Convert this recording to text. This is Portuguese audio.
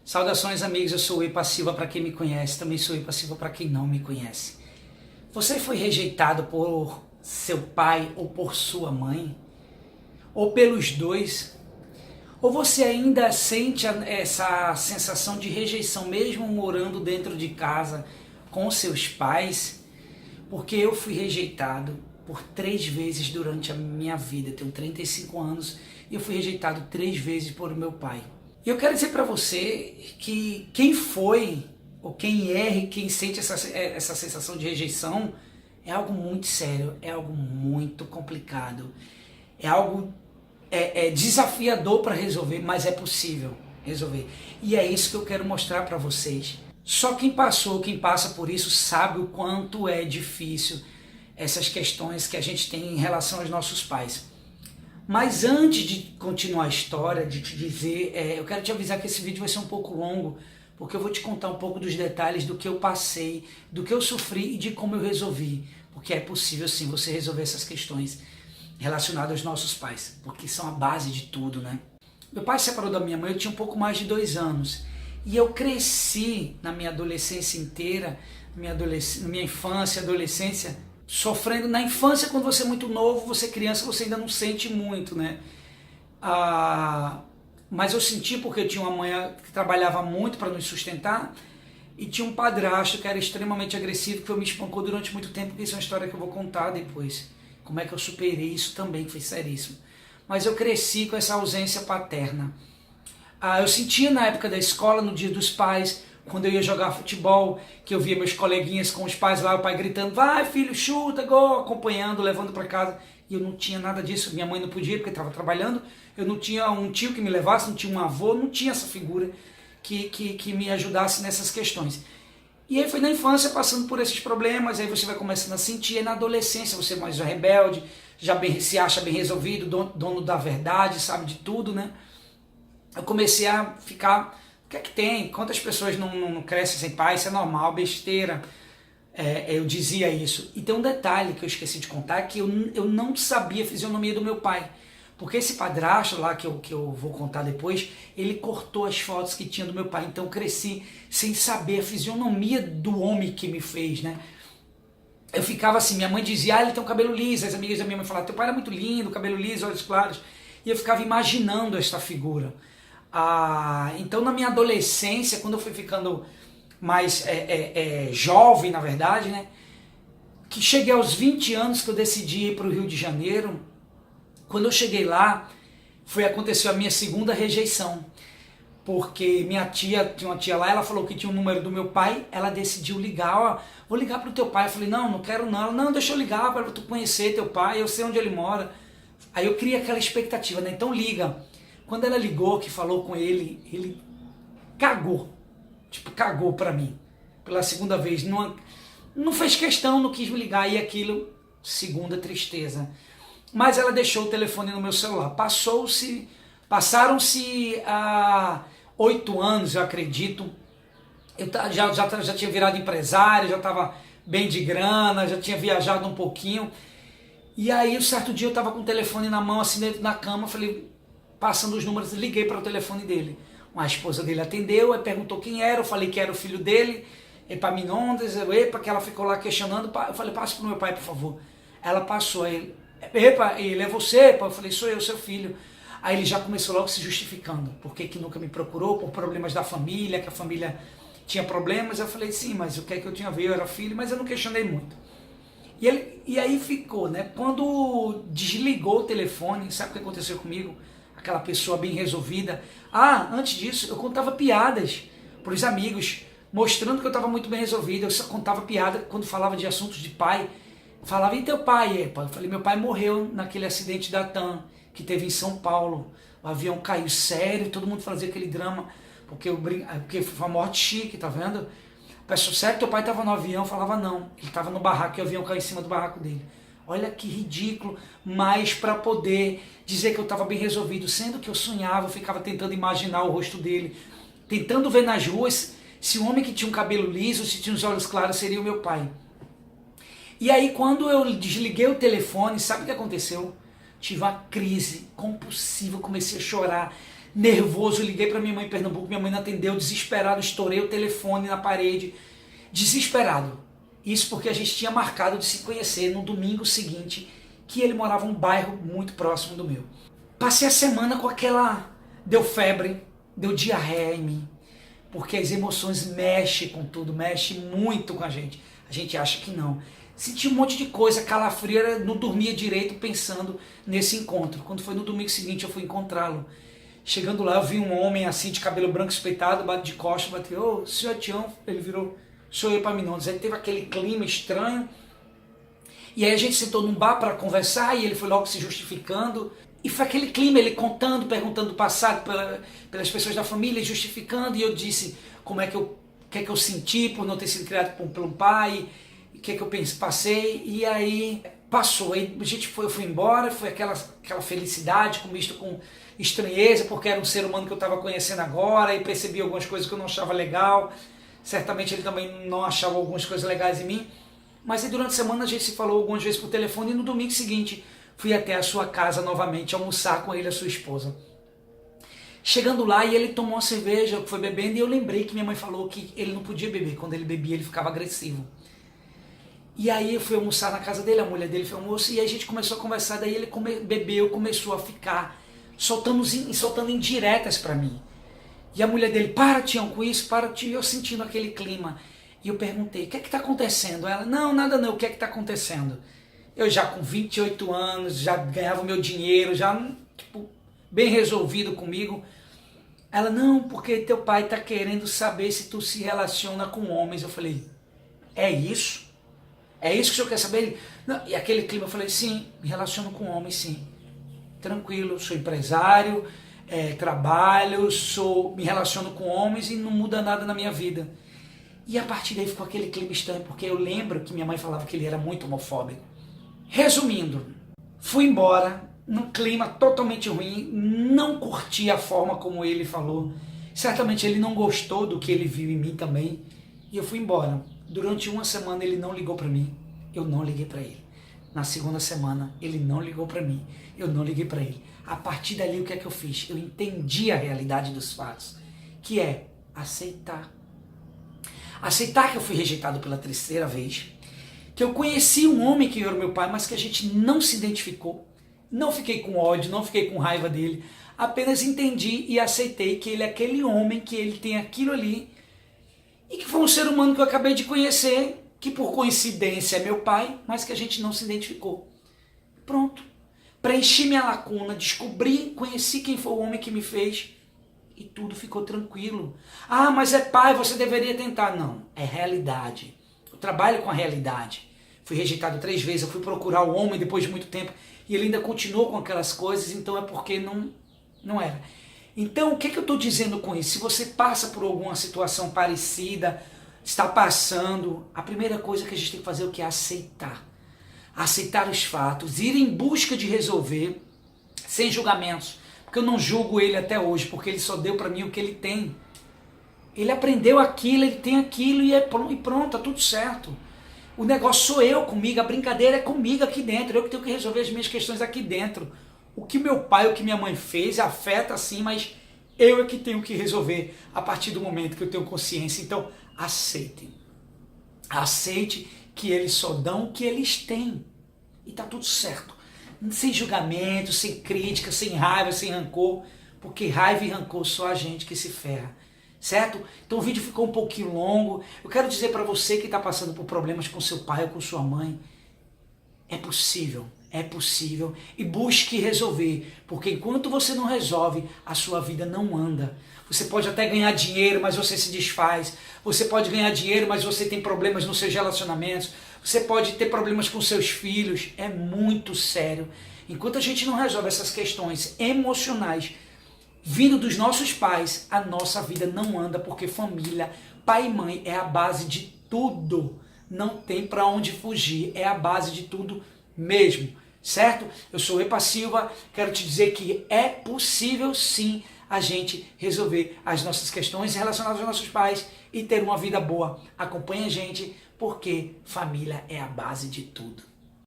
Saudações, amigos, eu sou o Epa Silva para quem me conhece, também sou Epa Silva para quem não me conhece. Você foi rejeitado por seu pai ou por sua mãe? Ou pelos dois? Ou você ainda sente essa sensação de rejeição mesmo morando dentro de casa com seus pais? Porque eu fui rejeitado por 3 vezes durante a minha vida, eu tenho 35 anos e eu fui rejeitado 3 vezes por meu pai. E eu quero dizer para você que quem foi, ou quem é e quem sente essa sensação de rejeição é algo muito sério, é algo muito complicado, é algo desafiador para resolver, mas é possível resolver. E é isso que eu quero mostrar para vocês. Só quem passou, quem passa por isso, sabe o quanto é difícil essas questões que a gente tem em relação aos nossos pais. Mas antes de continuar a história, de te dizer, eu quero te avisar que esse vídeo vai ser um pouco longo, porque eu vou te contar um pouco dos detalhes do que eu passei, do que eu sofri e de como eu resolvi. Porque é possível sim você resolver essas questões relacionadas aos nossos pais, porque são a base de tudo, né? Meu pai se separou da minha mãe, eu tinha um pouco mais de 2 anos. E eu cresci na minha adolescência inteira, na minha infância, adolescência, sofrendo. Na infância, quando você é muito novo, você é criança, você ainda não sente muito, né? Mas eu senti porque eu tinha uma mãe que trabalhava muito para nos sustentar e tinha um padrasto que era extremamente agressivo, que me espancou durante muito tempo, que isso é uma história que eu vou contar depois. Como é que eu superei isso também, que foi seríssimo. Mas eu cresci com essa ausência paterna. Eu sentia na época da escola, no dia dos pais, quando eu ia jogar futebol, que eu via meus coleguinhas com os pais lá, o pai gritando, vai filho, chuta, gol, acompanhando, levando para casa. E eu não tinha nada disso, minha mãe não podia porque estava trabalhando, eu não tinha um tio que me levasse, não tinha um avô, não tinha essa figura que me ajudasse nessas questões. E aí foi na infância passando por esses problemas, aí você vai começando a sentir, aí na adolescência você é mais rebelde, se acha bem resolvido, dono da verdade, sabe de tudo, né? Eu comecei a ficar, o que é que tem? Quantas pessoas não crescem sem pai? Isso é normal, besteira. Eu dizia isso. E tem um detalhe que eu esqueci de contar, que eu não sabia a fisionomia do meu pai. Porque esse padrasto lá, que eu vou contar depois, ele cortou as fotos que tinha do meu pai. Então eu cresci sem saber a fisionomia do homem que me fez, né? Eu ficava assim, minha mãe dizia, ele tem um cabelo liso. As amigas da minha mãe falavam, teu pai era muito lindo, cabelo liso, olhos claros. E eu ficava imaginando esta figura. Então na minha adolescência, quando eu fui ficando mais jovem, na verdade, né? Que cheguei aos 20 anos que eu decidi ir para o Rio de Janeiro. Quando eu cheguei lá, aconteceu a minha segunda rejeição, porque minha tia, tinha uma tia lá, ela falou que tinha o número do meu pai, ela decidiu ligar, ó, vou ligar pro teu pai. Eu falei, não quero não. Ela, não, deixa eu ligar para tu conhecer teu pai, eu sei onde ele mora. Aí eu criei aquela expectativa, né? Então liga. Quando ela ligou, que falou com ele, ele cagou, cagou pra mim, pela segunda vez, não fez questão, não quis me ligar, e aquilo, segunda tristeza. Mas ela deixou o telefone no meu celular. Passaram-se 8 anos, eu acredito. Eu já tinha virado empresário, já estava bem de grana, já tinha viajado um pouquinho. E aí, um certo dia, eu estava com o telefone na mão, assim, na cama, falei, passando os números, liguei para o telefone dele. A esposa dele atendeu, aí perguntou quem era, eu falei que era o filho dele, Epaminondas, que ela ficou lá questionando. Eu falei, passa para o meu pai, por favor. Ela passou, aí ele é você? Eu falei, sou eu, seu filho. Aí ele já começou logo se justificando, porque que nunca me procurou, por problemas da família, que a família tinha problemas. Eu falei, sim, mas o que é que eu tinha a ver? Eu era filho, mas eu não questionei muito. E aí ficou, né? Quando desligou o telefone, sabe o que aconteceu comigo? Aquela pessoa bem resolvida. Antes disso, eu contava piadas para os amigos, mostrando que eu estava muito bem resolvido. Eu só contava piada quando falava de assuntos de pai. Falava, e teu pai, Epa? Eu falei, meu pai morreu naquele acidente da TAM, que teve em São Paulo. O avião caiu sério, todo mundo fazia aquele drama, porque foi uma morte chique, tá vendo? Pessoal, sério que teu pai estava no avião? Eu falava, não, ele estava no barraco, e o avião caiu em cima do barraco dele. Olha que ridículo, mas para poder dizer que eu estava bem resolvido, sendo que eu sonhava, eu ficava tentando imaginar o rosto dele, tentando ver nas ruas se o homem que tinha um cabelo liso, se tinha os olhos claros, seria o meu pai. E aí, quando eu desliguei o telefone, sabe o que aconteceu? Tive uma crise compulsiva, comecei a chorar, nervoso, liguei para minha mãe em Pernambuco, minha mãe não atendeu, desesperado, estourei o telefone na parede, desesperado. Isso porque a gente tinha marcado de se conhecer no domingo seguinte, que ele morava em um bairro muito próximo do meu. Passei a semana com aquela... Deu febre, deu diarreia em mim, porque as emoções mexem com tudo, mexem muito com a gente. A gente acha que não. Senti um monte de coisa, calafrio, não dormia direito pensando nesse encontro. Quando foi no domingo seguinte eu fui encontrá-lo. Chegando lá eu vi um homem assim de cabelo branco espeitado, bate de costas, bateu, ô, senhor Tião, ele virou, sou eu para mim não. Aí teve aquele clima estranho. E aí a gente sentou num bar para conversar e ele foi logo se justificando. E foi aquele clima, ele contando, perguntando do passado pelas pessoas da família, justificando. E eu disse como é que o que é que eu senti por não ter sido criado por um pai, o que é que eu passei. E aí passou, aí a gente foi, eu fui embora, foi aquela felicidade misto com estranheza, porque era um ser humano que eu estava conhecendo agora e percebi algumas coisas que eu não achava legal. Certamente ele também não achava algumas coisas legais em mim. Mas aí durante a semana a gente se falou algumas vezes por telefone e no domingo seguinte fui até a sua casa novamente almoçar com ele e a sua esposa. Chegando lá e ele tomou uma cerveja, foi bebendo e eu lembrei que minha mãe falou que ele não podia beber. Quando ele bebia ele ficava agressivo. E aí eu fui almoçar na casa dele, a mulher dele foi almoço e aí a gente começou a conversar. Daí ele bebeu, começou a ficar soltando indiretas para mim. E a mulher dele, para Tião com isso, para Tião. E eu sentindo aquele clima. E eu perguntei, o que é que está acontecendo? Ela, não, nada não, o que é que está acontecendo? Eu já com 28 anos, já ganhava meu dinheiro, já tipo, bem resolvido comigo. Ela, não, porque teu pai está querendo saber se tu se relaciona com homens. Eu falei, é isso? É isso que o senhor quer saber? Ele, não. E aquele clima, eu falei, sim, me relaciono com homens, sim. Tranquilo, sou empresário, trabalho, me relaciono com homens e não muda nada na minha vida. E a partir daí ficou aquele clima estranho, porque eu lembro que minha mãe falava que ele era muito homofóbico. Resumindo, fui embora num clima totalmente ruim, não curti a forma como ele falou. Certamente ele não gostou do que ele viu em mim também. E eu fui embora. Durante uma semana ele não ligou para mim, eu não liguei para ele. Na segunda semana ele não ligou para mim, eu não liguei para ele. A partir dali o que é que eu fiz? Eu entendi a realidade dos fatos, que é aceitar. Aceitar que eu fui rejeitado pela terceira vez, que eu conheci um homem que era meu pai, mas que a gente não se identificou. Não fiquei com ódio, não fiquei com raiva dele, apenas entendi e aceitei que ele é aquele homem, que ele tem aquilo ali, e que foi um ser humano que eu acabei de conhecer, que por coincidência é meu pai, mas que a gente não se identificou. Pronto. Preenchi minha lacuna, descobri, conheci quem foi o homem que me fez, e tudo ficou tranquilo. Ah, mas é pai, você deveria tentar. Não, é realidade. Eu trabalho com a realidade. Fui rejeitado 3 vezes, eu fui procurar o homem depois de muito tempo, e ele ainda continuou com aquelas coisas, então é porque não era. Então, o que eu estou dizendo com isso? Se você passa por alguma situação parecida, está passando, a primeira coisa que a gente tem que fazer é o que? Aceitar. Aceitar os fatos, ir em busca de resolver, sem julgamentos. Porque eu não julgo ele até hoje, porque ele só deu para mim o que ele tem. Ele aprendeu aquilo, ele tem aquilo e pronto, tá tudo certo. O negócio sou eu comigo, a brincadeira é comigo aqui dentro, eu que tenho que resolver as minhas questões aqui dentro. O que meu pai, o que minha mãe fez, afeta sim, mas eu é que tenho que resolver a partir do momento que eu tenho consciência. Então, aceitem. Aceite que eles só dão o que eles têm. E tá tudo certo. Sem julgamento, sem crítica, sem raiva, sem rancor. Porque raiva e rancor só a gente que se ferra. Certo? Então o vídeo ficou um pouquinho longo. Eu quero dizer para você que está passando por problemas com seu pai ou com sua mãe. É possível. É possível e busque resolver, porque enquanto você não resolve, a sua vida não anda. Você pode até ganhar dinheiro, mas você se desfaz. Você pode ganhar dinheiro, mas você tem problemas nos seus relacionamentos. Você pode ter problemas com seus filhos. É muito sério. Enquanto a gente não resolve essas questões emocionais, vindo dos nossos pais, a nossa vida não anda, porque família, pai e mãe é a base de tudo. Não tem para onde fugir, é a base de tudo mesmo. Certo? Eu sou Epa Silva, quero te dizer que é possível sim a gente resolver as nossas questões relacionadas aos nossos pais e ter uma vida boa. Acompanhe a gente, porque família é a base de tudo.